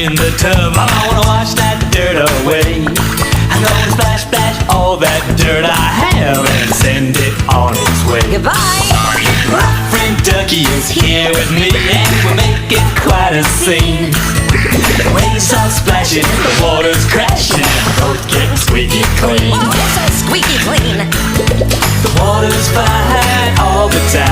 in the tub. I wanna wash that dirt away. I'm gonna splash, splash all that dirt I have and send it on its way. Goodbye. My friend Ducky is here with me, and we'll make it quite a scene. The waves are splashing, the water's crashing, both getting squeaky clean. Oh, it's so squeaky clean. The water's fine all the time.